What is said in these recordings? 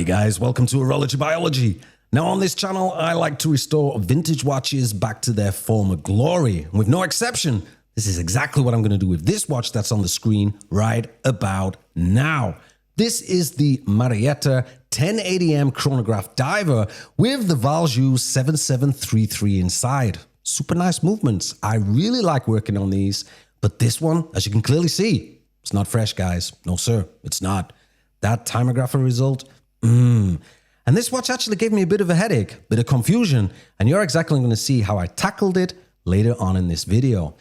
Hi guys, welcome to Horology Biology. Now on this channel, I like to restore vintage watches back to their former glory. With no exception, this is exactly what I'm going to do with this watch that's on the screen right about now. This is the Marietta 1080M chronograph diver with the Valjoux 7733 inside. Super nice movements. I really like working on these, but this one, as you can clearly see, it's not fresh, guys. No, sir, it's not. That Timergrapher result, And this watch actually gave me a bit of a headache, bit of confusion, and you're exactly going to see how I tackled it later on in this video.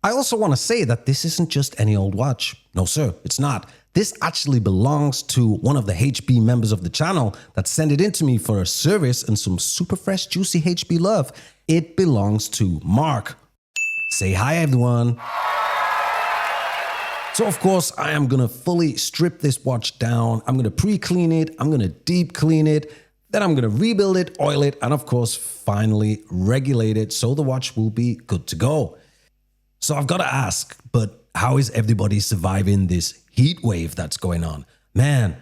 I also want to say that this isn't just any old watch. No, sir, it's not. This actually belongs to one of the HB members of the channel that sent it in to me for a service and some super fresh, juicy HB love. It belongs to Mark. Say hi, everyone. So, of course, I am going to fully strip this watch down. I'm going to pre-clean it. I'm going to deep clean it. Then I'm going to rebuild it, oil it, and of course, finally regulate it so the watch will be good to go. So I've got to ask, but how is everybody surviving this heat wave that's going on? Man,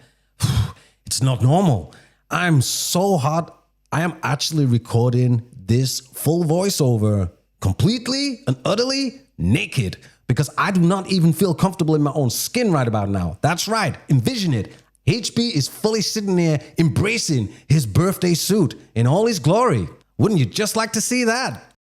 it's not normal. I'm so hot. I am actually recording this full voiceover completely and utterly naked, because I do not even feel comfortable in my own skin right about now. That's right, envision it. HB is fully sitting there embracing his birthday suit in all his glory. Wouldn't you just like to see that?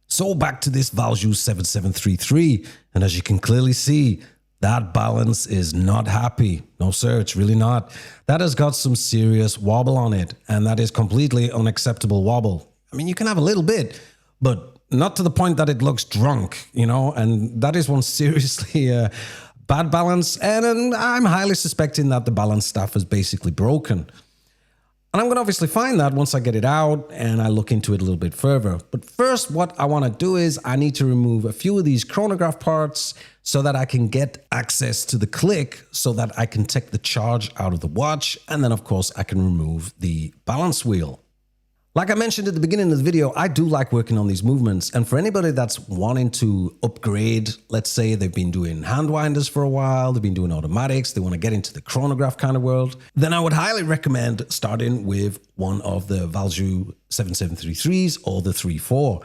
So back to this Valjoux 7733, and as you can clearly see, that balance is not happy. No sir, it's really not. That has got some serious wobble on it, and that is completely unacceptable wobble. I mean, you can have a little bit, but not to the point that it looks drunk, you know, and that is one seriously bad balance. And I'm highly suspecting that the balance stuff is basically broken. And I'm going to obviously find that once I get it out and I look into it a little bit further. But first, what I want to do is I need to remove a few of these chronograph parts so that I can get access to the click so that I can take the charge out of the watch. And then, of course, I can remove the balance wheel. Like I mentioned at the beginning of the video, I do like working on these movements. And for anybody that's wanting to upgrade, let's say they've been doing hand winders for a while, they've been doing automatics, they want to get into the chronograph kind of world, then I would highly recommend starting with one of the Valjoux 7733s or the 3.4.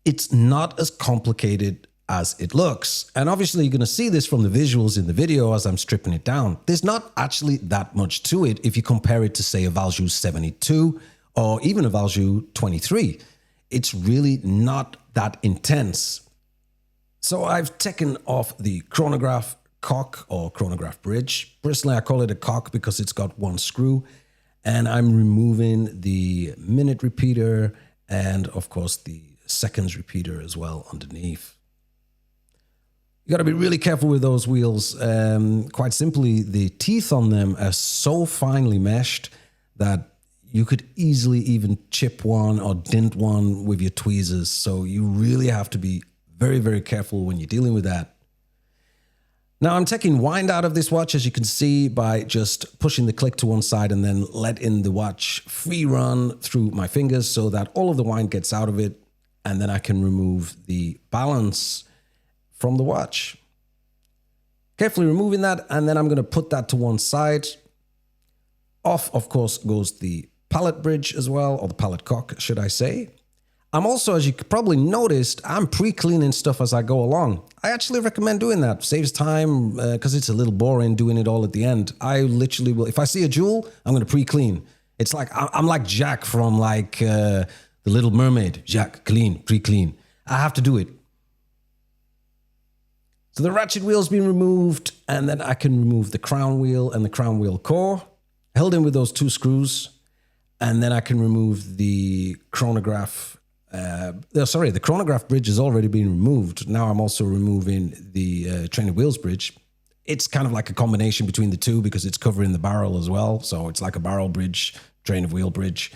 It's not as complicated as it looks. And obviously you're going to see this from the visuals in the video as I'm stripping it down. There's not actually that much to it if you compare it to, say, a Valjoux 72 or even a Valjoux 23. It's really not that intense. So I've taken off the chronograph cock or chronograph bridge. Personally, I call it a cock because it's got one screw. And I'm removing the minute repeater and, of course, the seconds repeater as well underneath. You got to be really careful with those wheels. Quite simply, the teeth on them are so finely meshed that you could easily even chip one or dent one with your tweezers. So you really have to be very, very careful when you're dealing with that. Now I'm taking wind out of this watch, as you can see, by just pushing the click to one side and then letting the watch free run through my fingers so that all of the wind gets out of it. And then I can remove the balance from the watch. Carefully removing that, and then I'm going to put that to one side. Off, of course, goes the pallet bridge as well, or the pallet cock, should I say. I'm also, as you probably noticed, I'm pre-cleaning stuff as I go along. I actually recommend doing that. Saves time because it's a little boring doing it all at the end. I literally will, if I see a jewel, I'm going to pre-clean. It's like, I'm like Jack from like The Little Mermaid. Jack, clean, pre-clean. I have to do it. So the ratchet wheel's been removed, and then I can remove the crown wheel and the crown wheel core, held in with those two screws. And then I can remove the chronograph. The chronograph bridge has already been removed. Now I'm also removing the train of wheels bridge. It's kind of like a combination between the two because it's covering the barrel as well. So it's like a barrel bridge, train of wheel bridge.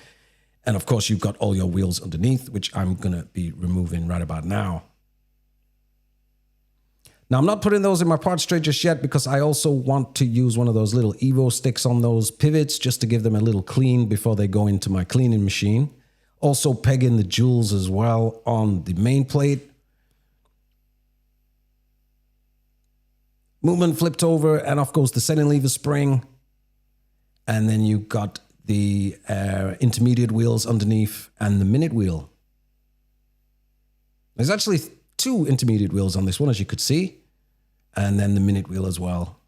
And of course, you've got all your wheels underneath, which I'm going to be removing right about now. Now, I'm not putting those in my parts tray just yet because I also want to use one of those little Evo sticks on those pivots just to give them a little clean before they go into my cleaning machine. Also pegging the jewels as well on the main plate. Movement flipped over, and off goes the setting lever spring. and then you've got the intermediate wheels underneath and the minute wheel. There's actually 2 intermediate wheels on this one, as you could see, and then the minute wheel as well.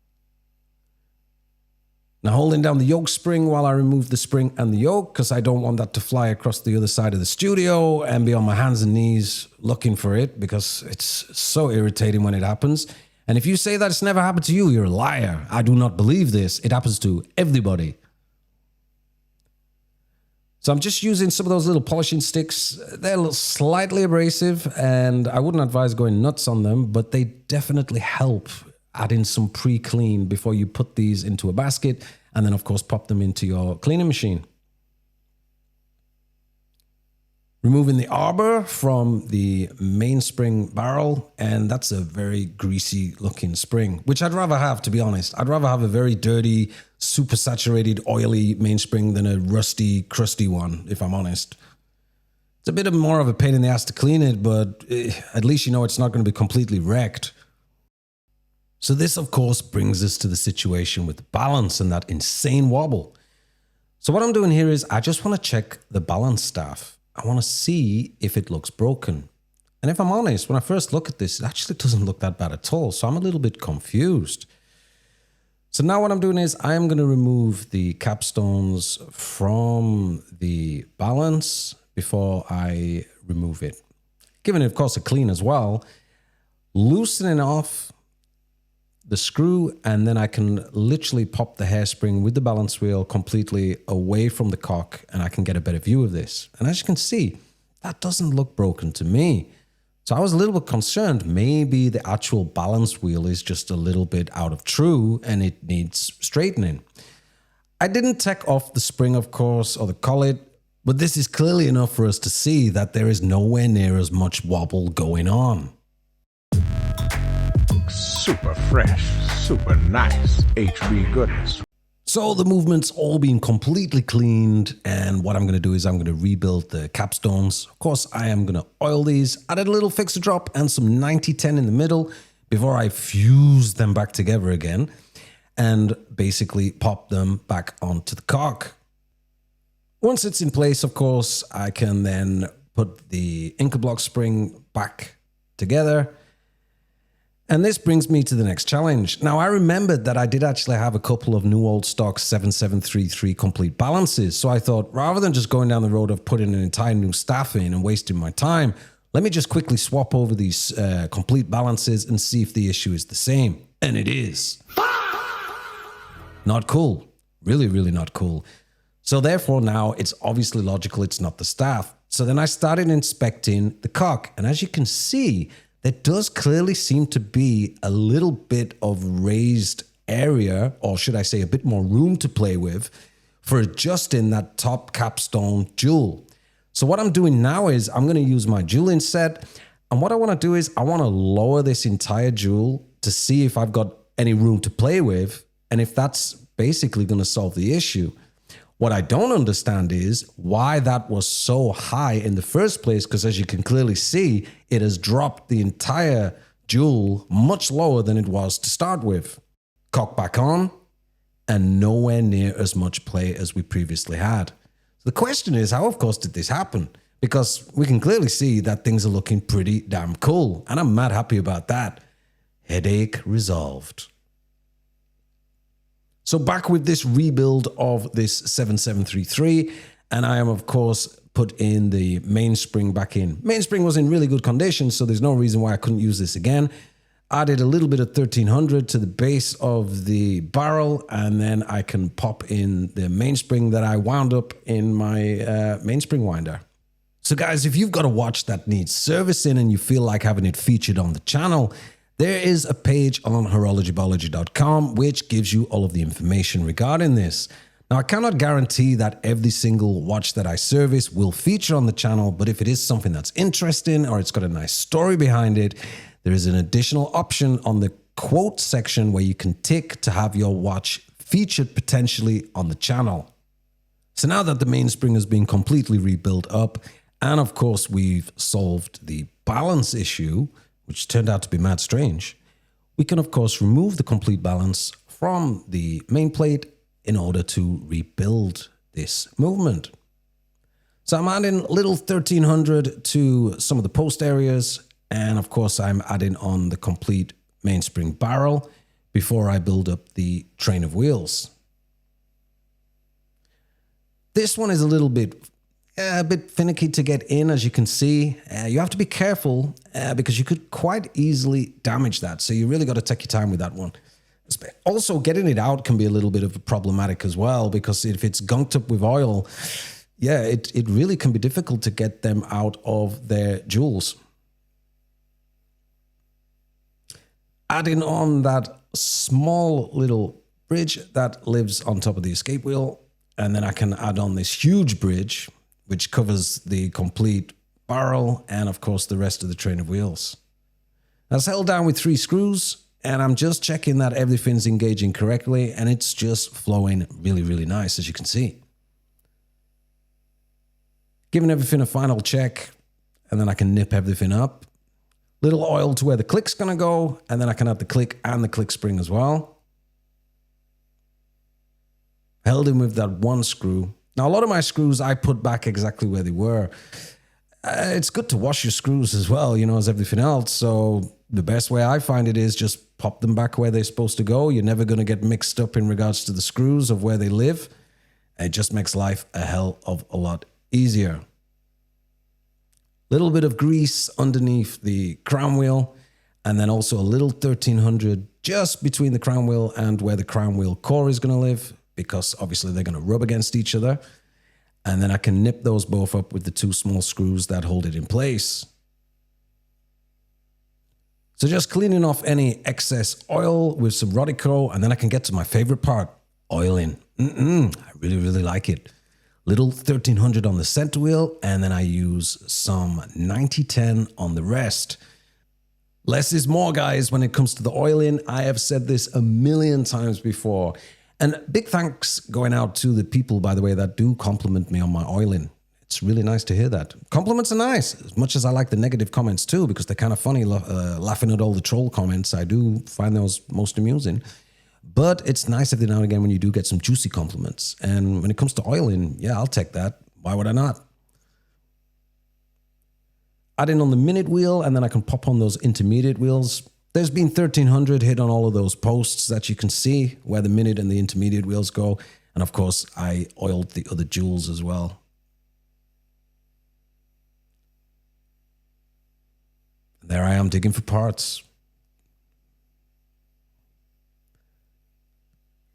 Now holding down the yoke spring while I remove the spring and the yoke, because I don't want that to fly across the other side of the studio and be on my hands and knees looking for it, because it's so irritating when it happens. And if you say that it's never happened to you, you're a liar. I do not believe this. It happens to everybody. So I'm just using some of those little polishing sticks. They're slightly abrasive, and I wouldn't advise going nuts on them, but they definitely help adding some pre-clean before you put these into a basket, and then of course pop them into your cleaning machine. Removing the arbor from the mainspring barrel, and that's a very greasy looking spring, which I'd rather have, to be honest. I'd rather have a very dirty, super saturated, oily mainspring than a rusty, crusty one, if I'm honest. It's a bit more of a pain in the ass to clean it, but at least you know it's not going to be completely wrecked. So this, of course, brings us to the situation with the balance and that insane wobble. So what I'm doing here is I just want to check the balance staff. I want to see if it looks broken. And if I'm honest, when I first look at this, it actually doesn't look that bad at all. So I'm a little bit confused. So now what I'm doing is I'm going to remove the capstones from the balance before I remove it. Giving it, of course, a clean as well. Loosening off the screw, and then I can literally pop the hairspring with the balance wheel completely away from the cock, and I can get a better view of this. And as you can see, that doesn't look broken to me. So I was a little bit concerned. Maybe the actual balance wheel is just a little bit out of true and it needs straightening. I didn't take off the spring, of course, or the collet, but this is clearly enough for us to see that there is nowhere near as much wobble going on. Super fresh, super nice, HB goodness. So the movement's all been completely cleaned, and what I'm going to do is I'm going to rebuild the capstones. Of course, I am going to oil these, add a little fixer drop and some 90-10 in the middle before I fuse them back together again and basically pop them back onto the cock. Once it's in place, of course, I can then put the Inca block spring back together. And this brings me to the next challenge. Now, I remembered that I did actually have a couple of new old stock 7733 complete balances. So I thought, rather than just going down the road of putting an entire new staff in and wasting my time, let me just quickly swap over these complete balances and see if the issue is the same. And it is. Not cool. Really, really not cool. So therefore now it's obviously logical it's not the staff. So then I started inspecting the cock. And as you can see, there does clearly seem to be a little bit of raised area, or should I say a bit more room to play with for adjusting that top capstone jewel. So what I'm doing now is I'm going to use my jeweling set. And what I want to do is I want to lower this entire jewel to see if I've got any room to play with and if that's basically going to solve the issue. What I don't understand is why that was so high in the first place, because as you can clearly see, it has dropped the entire jewel much lower than it was to start with. Cock back on, and nowhere near as much play as we previously had. So the question is, how of course did this happen? Because we can clearly see that things are looking pretty damn cool, and I'm mad happy about that. Headache resolved. So back with this rebuild of this 7733, and I am of course put in the mainspring back in. Mainspring was in really good condition, so there's no reason why I couldn't use this again. Added a little bit of 1300 to the base of the barrel, and then I can pop in the mainspring that I wound up in my mainspring winder. So guys, if you've got a watch that needs servicing and you feel like having it featured on the channel, there is a page on horologybiology.com which gives you all of the information regarding this. Now, I cannot guarantee that every single watch that I service will feature on the channel, but if it is something that's interesting or it's got a nice story behind it, there is an additional option on the quote section where you can tick to have your watch featured potentially on the channel. So now that the mainspring has been completely rebuilt up, and of course we've solved the balance issue, which turned out to be mad strange, we can of course remove the complete balance from the main plate, in order to rebuild this movement. So I'm adding a little 1300 to some of the post areas. And of course, I'm adding on the complete mainspring barrel before I build up the train of wheels. This one is a bit finicky to get in, as you can see. You have to be careful because you could quite easily damage that. So you really got to take your time with that one. Also, getting it out can be a little bit of problematic as well, because if it's gunked up with oil, yeah, it really can be difficult to get them out of their jewels. Adding on that small little bridge that lives on top of the escape wheel, and then I can add on this huge bridge, which covers the complete barrel and, of course, the rest of the train of wheels. That's held down with 3 screws, and I'm just checking that everything's engaging correctly, and it's just flowing really, really nice, as you can see. Giving everything a final check, and then I can nip everything up. Little oil to where the click's going to go, and then I can add the click and the click spring as well. Held in with that 1 screw. Now, a lot of my screws I put back exactly where they were. It's good to wash your screws as well, as everything else. So the best way I find it is just pop them back where they're supposed to go. You're never going to get mixed up in regards to the screws of where they live. It just makes life a hell of a lot easier. Little bit of grease underneath the crown wheel, and then also a little 1300 just between the crown wheel and where the crown wheel core is going to live, because obviously they're going to rub against each other. And then I can nip those both up with the 2 small screws that hold it in place. So just cleaning off any excess oil with some Rodico, and then I can get to my favorite part, oiling. I really, really like it. Little 1300 on the center wheel, and then I use some 9010 on the rest. Less is more, guys, when it comes to the oiling. I have said this a million times before. And big thanks going out to the people, by the way, that do compliment me on my oiling. It's really nice to hear that. Compliments are nice, as much as I like the negative comments too, because they're kind of funny, laughing at all the troll comments. I do find those most amusing. But it's nice every now and again when you do get some juicy compliments. And when it comes to oiling, yeah, I'll take that. Why would I not? Add in on the minute wheel, and then I can pop on those intermediate wheels. There's been 1300 hit on all of those posts that you can see where the minute and the intermediate wheels go. And of course, I oiled the other jewels as well. There I am digging for parts.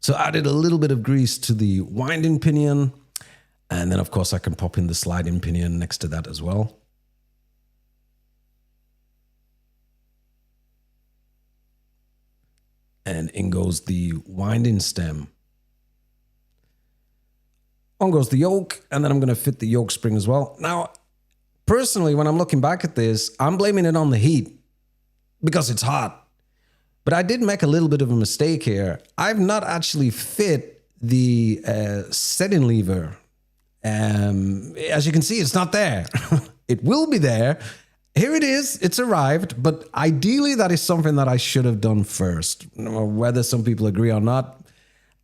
So I added a little bit of grease to the winding pinion. And then, of course, I can pop in the sliding pinion next to that as well. And in goes the winding stem. On goes the yoke, and then I'm going to fit the yoke spring as well. Now, personally, when I'm looking back at this, I'm blaming it on the heat because it's hot. But I did make a little bit of a mistake here. I've not actually fit the setting lever. As you can see, it's not there. It will be there. Here it is. It's arrived. But ideally, that is something that I should have done first. Whether some people agree or not,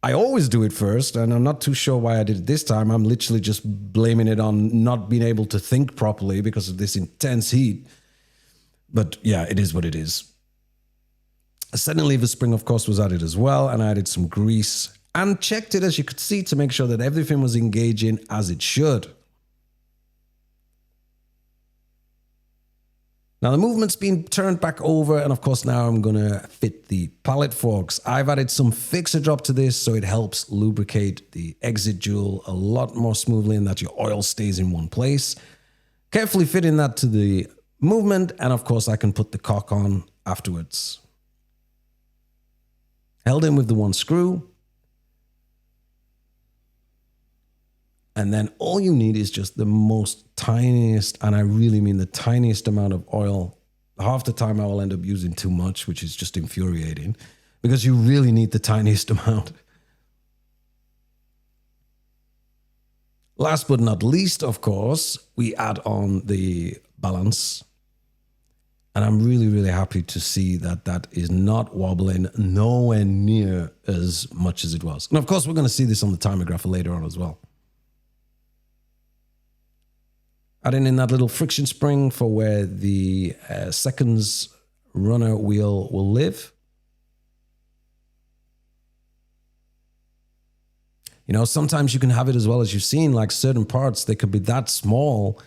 I always do it first. And I'm not too sure why I did it this time. I'm literally just blaming it on not being able to think properly because of this intense heat. But yeah, it is what it is. A setting lever spring, of course, was added as well, and I added some grease and checked it, as you could see, to make sure that everything was engaging as it should. Now the movement's been turned back over, and of course now I'm going to fit the pallet forks. I've added some fixer drop to this so it helps lubricate the exit jewel a lot more smoothly and that your oil stays in one place. Carefully fitting that to the movement, and of course I can put the cock on afterwards. Held in with the 1 screw. And then all you need is just the most tiniest, and I really mean the tiniest amount of oil. Half the time I will end up using too much, which is just infuriating, because you really need the tiniest amount. Last but not least, of course, we add on the balance. And I'm really, really happy to see that that is not wobbling nowhere near as much as it was. And of course, we're going to see this on the Timergrapher later on as well. Adding in that little friction spring for where the seconds runner wheel will live. You know, sometimes you can have it as well, as you've seen, like certain parts, they could be that small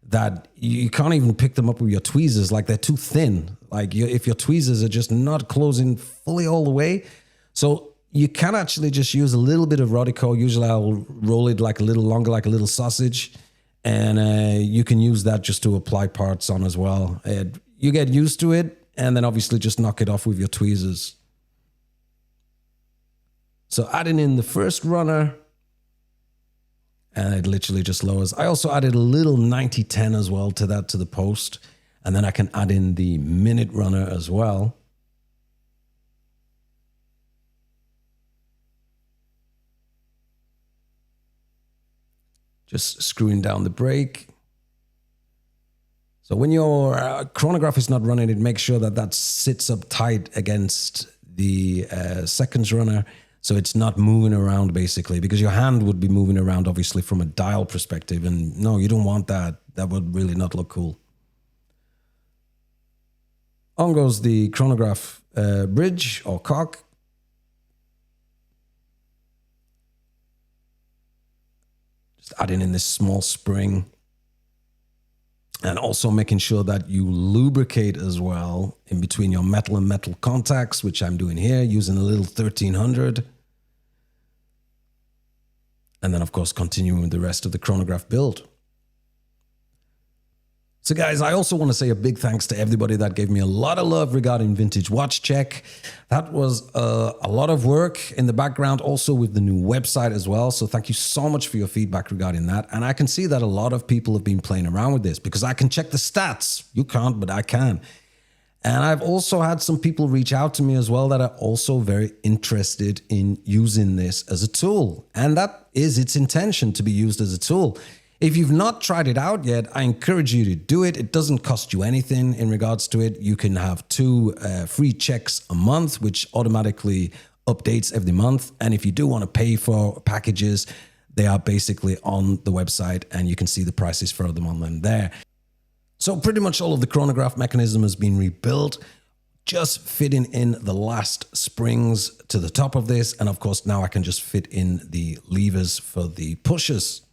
that you can't even pick them up with your tweezers. Like they're too thin. Like if your tweezers are just not closing fully all the way. So you can actually just use a little bit of Rodico. Usually I'll roll it like a little longer, like a little sausage. And you can use that just to apply parts on as well. You get used to it and then obviously just knock it off with your tweezers. So adding in the first runner, and it literally just lowers. I also added a little 90-10 as well to that, to the post. And then I can add in the minute runner as well. Just screwing down the brake. So when your chronograph is not running, it makes sure that that sits up tight against the seconds runner. So it's not moving around basically, because your hand would be moving around obviously from a dial perspective. And no, you don't want that. That would really not look cool. On goes the chronograph bridge or cock. Just adding in this small spring. And also making sure that you lubricate as well in between your metal and metal contacts, which I'm doing here using a little 1300. And then, of course, continuing with the rest of the chronograph build. So, guys, I also want to say a big thanks to everybody that gave me a lot of love regarding Vintage Watch Check. That was a lot of work in the background, also with the new website as well. So thank you so much for your feedback regarding that. And I can see that a lot of people have been playing around with this because I can check the stats. You can't, but I can. And I've also had some people reach out to me as well that are also very interested in using this as a tool. And that is its intention, to be used as a tool. If you've not tried it out yet, I encourage you to do it. It doesn't cost you anything in regards to it. You can have 2 free checks a month, which automatically updates every month. And if you do want to pay for packages, they are basically on the website and you can see the prices for them on them there. So pretty much all of the chronograph mechanism has been rebuilt, just fitting in the last springs to the top of this. And of course, now I can just fit in the levers for the pushers.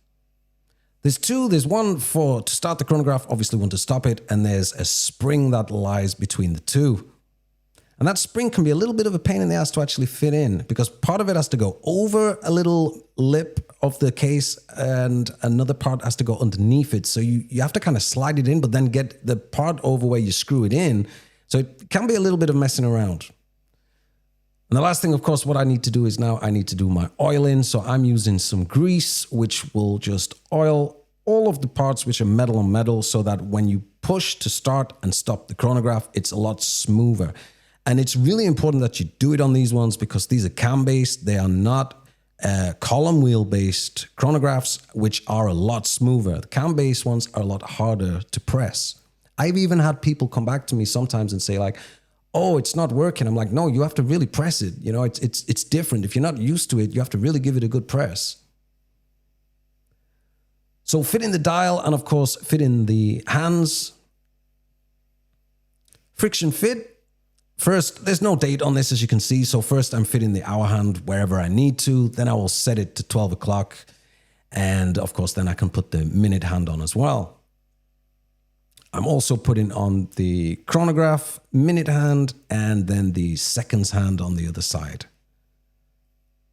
There's 2. There's one for to start the chronograph, obviously one to stop it, and there's a spring that lies between the 2. And that spring can be a little bit of a pain in the ass to actually fit in because part of it has to go over a little lip of the case and another part has to go underneath it. So you have to kind of slide it in, but then get the part over where you screw it in. So it can be a little bit of messing around. And the last thing, of course, what I need to do is now I need to do my oiling. So I'm using some grease, which will just oil all of the parts which are metal on metal so that when you push to start and stop the chronograph, it's a lot smoother. And it's really important that you do it on these ones because these are cam-based. They are not column wheel-based chronographs, which are a lot smoother. The cam-based ones are a lot harder to press. I've even had people come back to me sometimes and say like, oh, it's not working. I'm like, no, you have to really press it. You know, it's different. If you're not used to it, you have to really give it a good press. So fit in the dial and of course, fit in the hands. Friction fit. First, there's no date on this, as you can see. So first I'm fitting the hour hand wherever I need to. Then I will set it to 12 o'clock. And of course, then I can put the minute hand on as well. I'm also putting on the chronograph, minute hand, and then the seconds hand on the other side.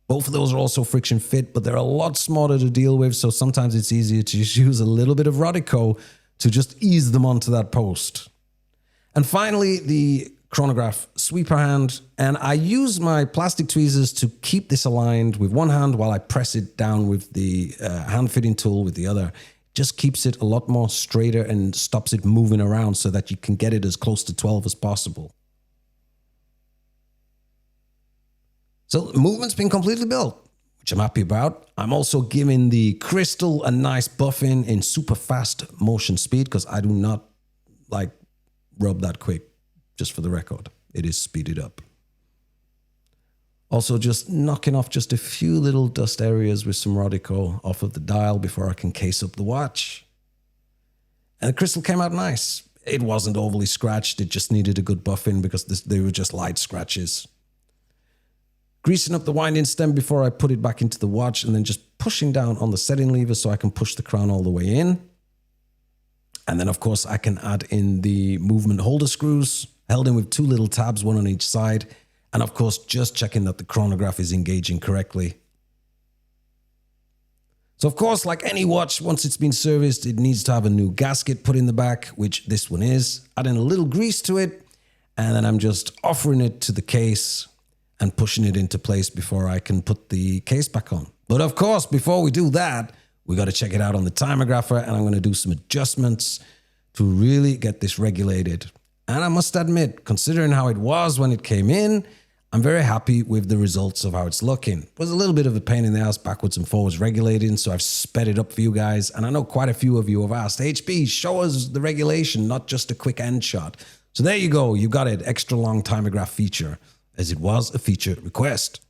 Both of those are also friction fit, but they're a lot smaller to deal with. So sometimes it's easier to just use a little bit of Rodico to just ease them onto that post. And finally, the chronograph sweeper hand. And I use my plastic tweezers to keep this aligned with one hand while I press it down with the hand fitting tool with the other. Just keeps it a lot more straighter and stops it moving around so that you can get it as close to 12 as possible. So the movement's been completely built, which I'm happy about. I'm also giving the crystal a nice buffing in super fast motion speed because I do not like rub that quick, just for the record. It is speeded up. Also, just knocking off just a few little dust areas with some Rodico off of the dial before I can case up the watch. And the crystal came out nice. It wasn't overly scratched, it just needed a good buffing because they were just light scratches. Greasing up the winding stem before I put it back into the watch, and then just pushing down on the setting lever so I can push the crown all the way in. And then, of course, I can add in the movement holder screws, held in with 2 little tabs, one on each side. And, of course, just checking that the chronograph is engaging correctly. So, of course, like any watch, once it's been serviced, it needs to have a new gasket put in the back, which this one is. Adding a little grease to it, and then I'm just offering it to the case and pushing it into place before I can put the case back on. But, of course, before we do that, we got to check it out on the Timergrapher, and I'm going to do some adjustments to really get this regulated. And I must admit, considering how it was when it came in, I'm very happy with the results of how it's looking. It was a little bit of a pain in the ass backwards and forwards regulating, so I've sped it up for you guys. And I know quite a few of you have asked, HB, show us the regulation, not just a quick end shot. So there you go. You got it. Extra long Timergraph feature, as it was a feature request.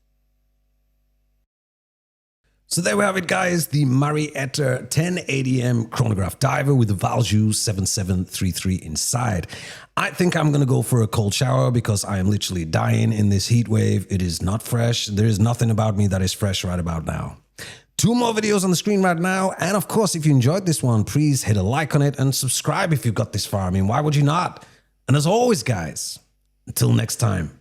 So there we have it, guys. The Marietta 1080M chronograph diver with the Valjoux 7733 inside. I think I'm going to go for a cold shower because I am literally dying in this heat wave. It is not fresh. There is nothing about me that is fresh right about now. 2 more videos on the screen right now. And of course, if you enjoyed this one, please hit a like on it and subscribe if you've got this far. I mean, why would you not? And as always, guys, until next time.